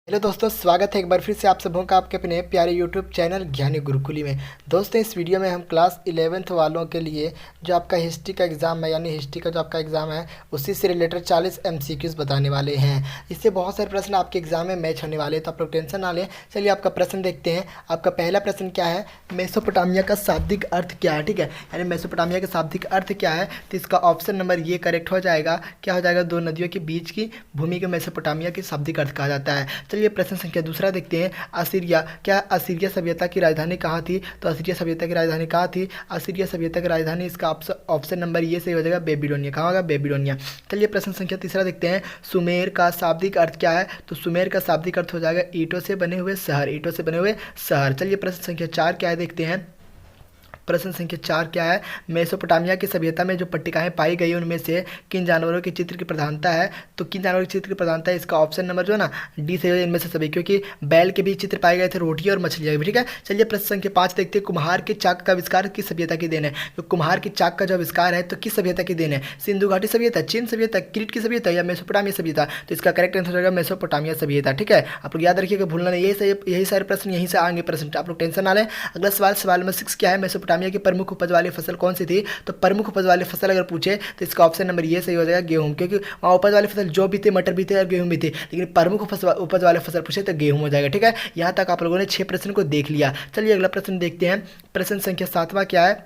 Hello दोस्तों, स्वागत है एक बार फिर से आप सबों का आपके अपने प्यारे यूट्यूब चैनल ज्ञानी गुरुकुली में। दोस्तों, इस वीडियो में हम क्लास 11th वालों के लिए जो आपका हिस्ट्री का एग्ज़ाम है, यानी हिस्ट्री का जो आपका एग्ज़ाम है, उसी से रिलेटेड 40 एमसीक्यूज़ बताने वाले हैं। इससे बहुत सारे प्रश्न आपके एग्ज़ाम में मैच होने वाले हैं, तो आप लोग टेंशन ना लें। चलिए आपका प्रश्न देखते हैं। आपका पहला प्रश्न क्या है, मेसोपोटामिया का शाब्दिक अर्थ क्या है। ठीक है, यानी मेसोपोटामिया का शाब्दिक अर्थ क्या है, तो इसका ऑप्शन नंबर ये करेक्ट हो जाएगा। क्या हो जाएगा, दो नदियों के बीच की भूमि को मेसोपोटामिया की शाब्दिक अर्थ कहा जाता है। चलिए प्रश्न संख्या दूसरा देखते हैं। असीरिया, क्या असीरिया सभ्यता की राजधानी कहाँ थी, तो असीरिया सभ्यता की राजधानी कहाँ थी, असीरिया सभ्यता की राजधानी, इसका ऑप्शन नंबर ये सही हो जाएगा, बेबीलोनिया। कहाँ होगा, बेबीलोनिया। चलिए प्रश्न संख्या तीसरा देखते हैं। सुमेर का शाब्दिक अर्थ क्या है, तो सुमेर का शाब्दिक अर्थ हो जाएगा ईंटों से बने हुए शहर, ईंटों से बने हुए शहर। चलिए प्रश्न संख्या चार क्या है देखते हैं। प्रश्न संख्या चार क्या है, मेसोपोटामिया की सभ्यता में जो पट्टिकाएं पाई गई उनमें से किन जानवरों के चित्र की प्रधानता है, तो किन जानवरों के चित्र की प्रधानता है, इसका ऑप्शन नंबर जो है ना डी से इनमें से सभी, क्योंकि बैल के भी चित्र पाए गए थे, रोटी और मछलियाँ भी। ठीक है, चलिए प्रश्न संख्या पाँच देखते हैं। कुम्हार के चाक का आविष्कार किस सभ्यता की देन है, तो कुम्हार की चाक का जो आविष्कार है तो किस सभ्यता की देन है, सिंधु घाटी सभ्यता, चीन सभ्यता, क्रीट की सभ्यता या मेसोपोटामिया सभ्यता, तो इसका करेक्ट आंसर होगा मेसोपोटामिया सभ्यता। ठीक है, आप लोग याद रखिएगा, भूलना नहीं, यही सारे प्रश्न यहीं से आएंगे प्रश्न, आप लोग टेंशन ना लें। अगला सवाल, सवाल नंबर 6 क्या है, मेसोपोटामिया की प्रमुख उपज वाली फसल कौन सी थी, तो प्रमुख उपज वाली फसल अगर पूछे तो इसका ऑप्शन नंबर ये सही हो जाएगा, गेहूं, क्योंकि वहाँ उपज वाली फसल जो भी थे, मटर भी थे और गेहूं भी थे, लेकिन प्रमुख उपज वाले फसल पूछे तो गेहूं हो जाएगा। ठीक है, यहाँ तक आप लोगों ने 6 प्रश्न को देख लिया। चलिए अगला प्रश्न देखते हैं। प्रश्न संख्या सातवां क्या है,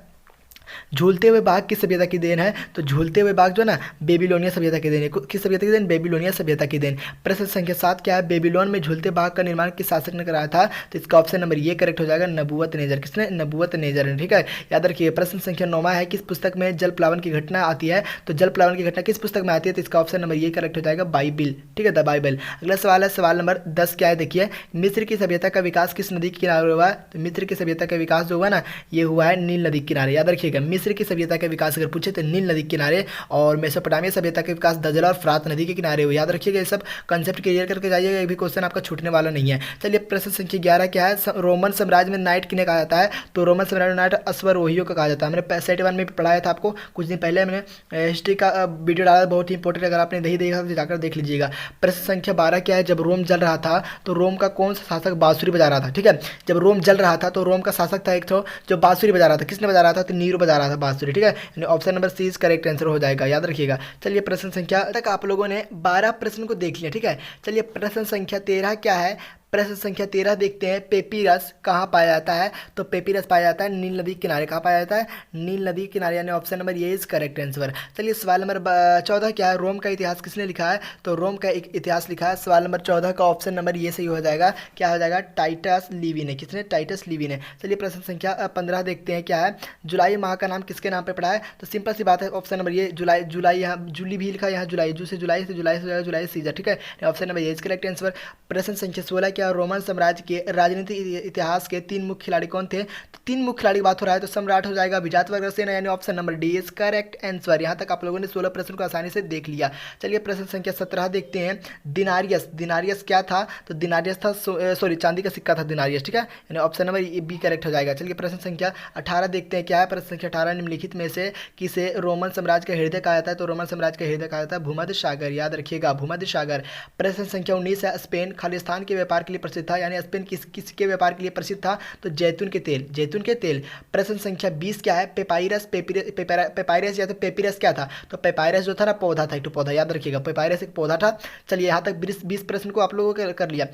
झूलते हुए बाघ किस सभ्यता की देन है, तो झूलते हुए बाघ जो है ना बेबीलोनिया सभ्यता की देन है। किस सभ्यता की देन, बेबीलोनिया सभ्यता की देन। प्रश्न संख्या सात क्या है, बेबीलोन में झूलते बाघ का निर्माण किस शासक ने कराया था, तो इसका ऑप्शन नंबर ये करेक्ट हो जाएगा, नबूवत नेजर। किसने, नबूवत नेजर ने। ठीक है, याद रखिए। प्रश्न संख्या नौवां है, किस पुस्तक में जल प्लावन की घटना आती है, तो जल प्लावन की घटना किस पुस्तक में आती है, तो इसका ऑप्शन नंबर ये करेक्ट हो जाएगा, बाइबिल। ठीक है, द बाइबल। अगला सवाल है, सवाल नंबर 10 क्या है देखिए। मिस्र की सभ्यता का विकास किस नदी के किनारे हुआ है, तो मिस्र की सभ्यता का विकास जो हुआ ना, ये हुआ है नील नदी के किनारे। याद रखिएगा, मिस्र की सभ्यता का विकास अगर पूछे तो नील नदी के किनारे, और मेसोपोटामिया सभ्यता का विकास दजला और फरात नदी के किनारे हुए। याद रखिएगा, ये सब कंसेप्ट क्लियर करके जाइएगा, ये भी क्वेश्चन आपका छूटने वाला नहीं है। चलिए प्रश्न संख्या 11 क्या है, रोमन साम्राज्य में नाइट किन्हें कहा जाता है, तो रोमन साम्राज्य में नाइट अश्वरोहियों को कहा जाता है। मैंने सेट वन में भी पढ़ाया था आपको कुछ दिन पहले, मैंने हिस्ट्री का वीडियो डाला, बहुत ही इंपॉर्टेंट, अगर आपने नहीं देखा तो जाकर देख लीजिएगा। प्रश्न संख्या 12 क्या है, जब रोम जल रहा था तो रोम का कौन सा शासक बांसुरी बजा रहा था। ठीक है, जब रोम जल रहा था तो रोम का शासक था एक तो जो बांसुरी बजा रहा था। किसने बजा रहा था, तो नीरो बजा रहा था बांसुरी। ठीक है, option number c correct answer हो जाएगा, याद रखिएगा। चलिए प्रश्न संख्या तक आप लोगों ने 12 प्रश्न को देख लिया। ठीक है, चलिए प्रश्न संख्या 13 क्या है। प्रश्न संख्या 13 देखते हैं। पेपीरस कहाँ पाया जाता है, तो पेपीरस पाया जाता है नील नदी के किनारे। कहाँ पाया जाता है, नील नदी के किनारे, यानी ऑप्शन नंबर ये इज करेक्ट आंसर। चलिए सवाल नंबर 14 क्या है, रोम का इतिहास किसने लिखा है, तो रोम का एक इतिहास लिखा है। सवाल नंबर 14 का ऑप्शन नंबर ये सही हो जाएगा, क्या हो जाएगा, टाइटस लिवी ने। किसने, टाइटस लिवी ने। चलिए प्रश्न संख्या 15 देखते हैं क्या है, जुलाई माह का नाम किसके नाम पर पड़ा है, तो सिंपल सी बात है, ऑप्शन नंबर ये जुलाई, जुलाई यहाँ जूली भी लिखा है, यहाँ जुलाई, जू से जुलाई से जुलाई से हो जाएगा जुलाई सीजर। ठीक है, ऑप्शन नंबर ये इज करेक्ट आंसर। प्रश्न संख्या 16 क्या, रोमन साम्राज्य के राजनीतिक इतिहास के 3 मुख्य खिलाड़ी कौन थे, तो 3 मुख्य खिलाड़ी की बात हो रहा है तो सम्राट हो जाएगा अभिजातवर्ग, यानी option number D is correct answer. यहां तक आप लोगों ने 16 प्रश्न को आसानी से देख लिया। चलिए प्रश्न संख्या 17 देखते हैं। दिनारियस, दिनारियस क्या था, तो दिनारियस था सॉरी चांदी का सिक्का था दिनारियस। ठीक है, यानी ऑप्शन नंबर बी करेक्ट हो जाएगा। चलिए प्रश्न संख्या 18 देखते हैं क्या है। प्रश्न संख्या 18, निम्नलिखित में से किसे रोमन साम्राज्य का हृदय कहा जाता है, तो रोमन साम्राज्य का हृदय कहा जाता है भूमध्य सागर। याद रखिएगा, भूमध्य सागर। प्रश्न संख्या 19 है, स्पेन खालिस्तान के व्यापार के लिए प्रसिद्ध था, यानी स्पेन किसके व्यापार के लिए प्रसिद्ध था, तो जैतून के तेल, जैतून के तेल। प्रश्न संख्या 20 क्या है, पेपाइरस, पेपाइरस या तो पेपिरस क्या था, तो पेपाइरस जो था ना पौधा था, एक तो पौधा, याद रखिएगा पेपाइरस एक पौधा था। चलिए यहाँ तक 20 प्रश्न को आप लोगों को कर लिया।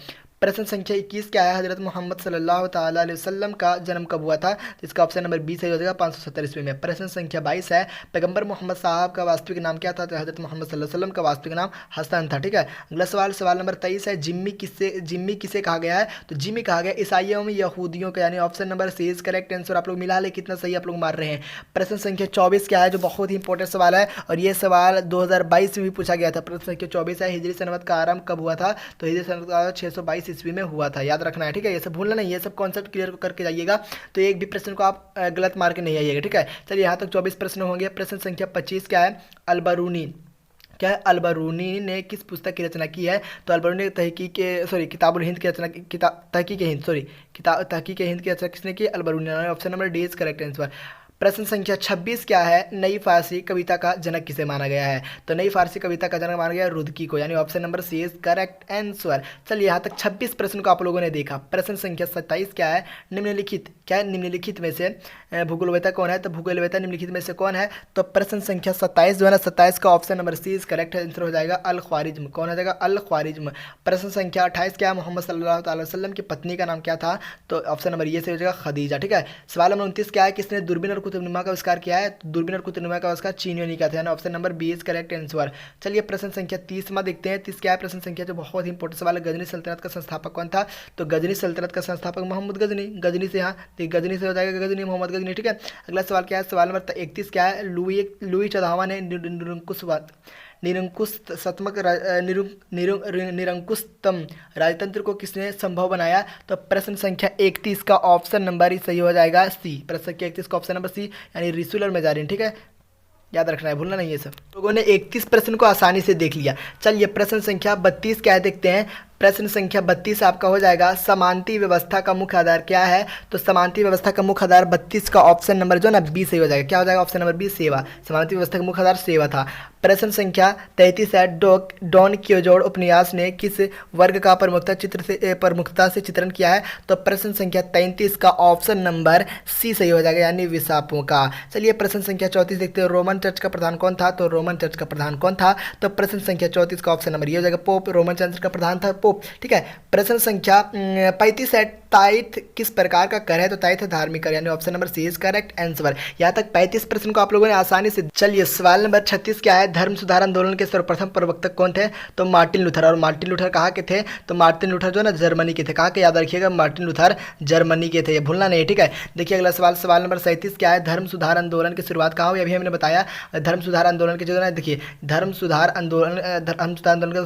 प्रश्न संख्या 21 क्या है, हजरत मोहम्मद सल्लल्लाहु ताला अलैहि वसल्लम का जन्म कब हुआ था, तो इसका ऑप्शन नंबर 20 हो जाएगा 570 ईस्वी में। प्रश्न संख्या 22 है, पैगंबर मोहम्मद साहब का वास्तविक नाम क्या था, तो हजरत मोहम्मद सल्लल्लाहु अलैहि वसल्लम का वास्तविक नाम हसन था। ठीक है, अगला सवाल, सवाल नंबर 23 है, जिम्मी किसे कहा गया है, तो जिम्मी कहा गया ईसाइयों में यहूदियों का, यानी option number c is correct answer. आप लोग मिला ले कितना सही आप लोग मार रहे हैं। प्रश्न संख्या 24 क्या है, जो बहुत ही इंपॉर्टेंट सवाल है, और ये सवाल 2022 में भी पूछा गया था। प्रश्न संख्या 24 है, हिजरी सनवत का आरंभ कब हुआ था, तो हिजरी सनवत का 622 ईस्वी में हुआ था। याद रखना है, ठीक है, ये सब भूलना नहीं, ये सब कॉन्सेप्ट क्लियर करके जाइएगा, तो एक भी प्रश्न को आप गलत मार के नहीं आइएगा। ठीक है, चलिए यहाँ तक 24 प्रश्न होंगे। प्रश्न संख्या 25 क्या है, अलबरूनी, क्या है, अलबरूनी ने किस पुस्तक की रचना की है, तो अलबरूनी तहकीक सॉरी किताबुल हिंद की रचना, किताब तहकीक हिंद सॉरी किताब तहकीक हिंद की रचना किसने की, Al-Biruni. Option number D is correct answer. प्रश्न संख्या 26 क्या है, नई फारसी कविता का जनक किसे माना गया है? तो नई फारसी कविता का जनक माना गया रुदकी को, यानी option number c is correct answer. चलिए यहाँ तक 26 प्रश्न को आप लोगों ने देखा। प्रश्न संख्या 27 क्या है, निम्नलिखित क्या है, निम्नलिखित में से भूगोलवेता कौन है? तो भूगोलवेता निम्नलिखित में से कौन है? तो प्रश्न संख्या 27 जो है ना, 27 का option number c is correct answer हो जाएगा अल ख्वारिज्म। कौन हो जाएगा? अल ख्वारिज्म। प्रश्न संख्या 28 क्या है, मोहम्मद सल्लल्लाहु अलैहि वसल्लम की पत्नी का नाम क्या था? तो ऑप्शन नंबर ये से हो जाएगा खदीजा। ठीक है। सवाल नंबर 29 क्या है, किसने दूरबीन और कुतुबनुमा का आविष्कार किया है? तो दूरबीन और कुतुबनुमा का आविष्कार चीनियों ने किया था, यानी option number b is correct answer. चलिए प्रश्न संख्या 30 में देखते हैं। 30 क्या है प्रश्न संख्या, जो बहुत ही इंपॉर्टेंट सवाल है, गजनी सल्तनत का संस्थापक कौन था? तो गजनी सल्तनत का संस्थापक मोहम्मद गजनी। गजनी से, हाँ गजनी से हो जाएगा, गजनी मोहम्मद गजनी। ठीक है। अगला सवाल क्या है, सवाल नंबर 31 क्या है, लुई चौदहवां ने निरंकुशतम राजतंत्र को किसने संभव बनाया? तो प्रश्न संख्या 31 का ऑप्शन नंबर ही सही हो जाएगा सी। प्रश्न संख्या 31 का ऑप्शन नंबर सी, यानी रिसुल और मेजारिन। ठीक है, याद रखना है, भूलना नहीं है। सब लोगों ने 31 प्रश्न को आसानी से देख लिया। चलिए प्रश्न संख्या 32 क्या है देखते हैं। प्रश्न संख्या 32 आपका हो जाएगा, समानती व्यवस्था का मुख्य आधार क्या है? तो समानती व्यवस्था का मुख्य आधार 32 का ऑप्शन नंबर जो है ना बी सही हो जाएगा। क्या हो जाएगा? ऑप्शन नंबर बी सेवा। समानती व्यवस्था का मुख्य आधार सेवा था। प्रश्न संख्या 33 है, डॉन क्योजोड़ उपन्यास ने किस वर्ग का प्रमुखता से चित्रण किया है? तो प्रश्न संख्या 33 का ऑप्शन नंबर सी सही हो जाएगा, यानी विसापों का। चलिए प्रश्न संख्या 34 देखते हैं, रोमन चर्च का प्रधान कौन था? तो रोमन चर्च का प्रधान कौन था? तो प्रश्न संख्या 34 का ऑप्शन नंबर ये हो जाएगा पोप। रोमन चर्च का प्रधान था पोप। ठीक है। प्रश्न संख्या 35 है, ताइथ किस प्रकार का कर है? तो ताइथ धार्मिक कर, यानी option number c is correct answer. यहाँ तक 35 प्रश्न को आप लोगों ने आसानी से। चलिए सवाल नंबर 36 क्या है, धर्म सुधार आंदोलन के सर्वप्रथम प्रवक्ता कौन थे? तो मार्टिन लूथर। और मार्टिन लूथर कहाँ के थे? तो मार्टिन लूथर जो है ना जर्मनी के थे। कहाँ के? याद रखिएगा, मार्टिन लूथर जर्मनी के थे, ये भूलना नहीं। ठीक है। देखिए अगला सवाल, सवाल नंबर 37 क्या है, धर्म सुधार आंदोलन की शुरुआत कहाँ हुई? अभी हमने बताया धर्म सुधार आंदोलन के जो है, देखिए धर्म सुधार आंदोलन का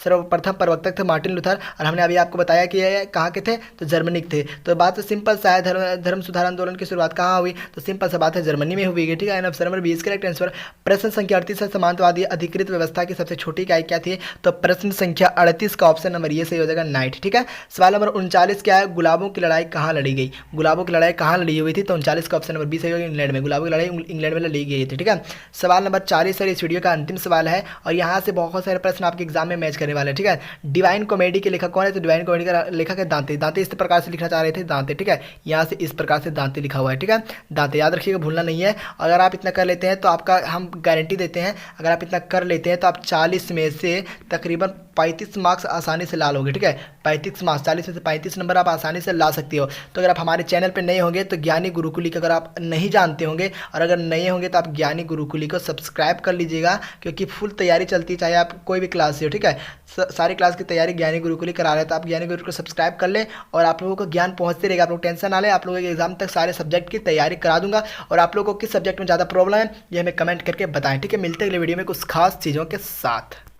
सर्वप्रथम प्रवक्ता थे मार्टिन लूथर। और हमने अभी आपको बताया कि ये कहाँ के थे? तो जर्मनी के थे। तो बात सिंपल सा है, धर्म सुधार आंदोलन की शुरुआत कहाँ हुई? तो सिंपल सा बात है, जर्मनी में हुई। ठीक है, ऑप्शन नंबर 20 करेक्ट आंसर। प्रश्न संख्या 38 है, समांतवादी अधिकृत व्यवस्था की सबसे छोटी इकाई क्या थी? तो प्रश्न संख्या 38 का ऑप्शन नंबर ये सही हो जाएगा नाइट। ठीक है। सवाल नंबर 39 क्या है, गुलाबों की लड़ाई कहाँ लड़ी गई? गुलाबों की लड़ाई कहाँ लड़ी हुई थी? तो 39 का ऑप्शन नंबर बी सही होगा, इंग्लैंड में। गुलाबों की लड़ाई इंग्लैंड में लड़ी गई थी। ठीक है। सवाल नंबर 40 है, इस वीडियो का अंतिम सवाल है, और यहाँ से बहुत सारे प्रश्न आपके एग्जाम में मैच करने वाले हैं। ठीक है। डिवाइन कॉमेडी के लेखक कौन है? तो डिवाइन कॉमेडी का लेखक है दांते। दांते इस प्रकार से लिखना चाह रहे थे, दांते। ठीक है, यहाँ से इस प्रकार से दांते लिखा हुआ है। ठीक है, दांते याद रखिएगा, भूलना नहीं है। अगर आप इतना कर लेते हैं तो आपका हम गारंटी देते हैं, अगर आप इतना कर लेते हैं तो आप 40 में से तकरीबन 35 मार्क्स आसानी से ला लोगे। ठीक है, 35 मार्क्स, 40 में से 35 नंबर आप आसानी से ला सकते हो। तो अगर आप हमारे चैनल पर नए होंगे तो ज्ञानी गुरुकुली का अगर आप नहीं जानते होंगे, और अगर नए होंगे तो आप ज्ञानी गुरुकुली को सब्सक्राइब कर लीजिएगा, क्योंकि फुल तैयारी चलती है, चाहे आप कोई भी क्लास से हो। ठीक है, सारी क्लास की तैयारी ज्ञानी गुरुकुली करा रहे हैं, तो आप ज्ञानी गुरुकुल को सब्सक्राइब कर लें, और आप लोगों को ज्ञान पहुंचते रहेगा। आप लोग टेंशन ना लें, आप लोगों के एग्जाम तक सारे सब्जेक्ट की तैयारी करा दूंगा। और आप लोगों को किस सब्जेक्ट में ज़्यादा प्रॉब्लम है ये हमें कमेंट करके बताएं। ठीक है, मिलते हैं अगले वीडियो में कुछ खास चीज़ों के साथ।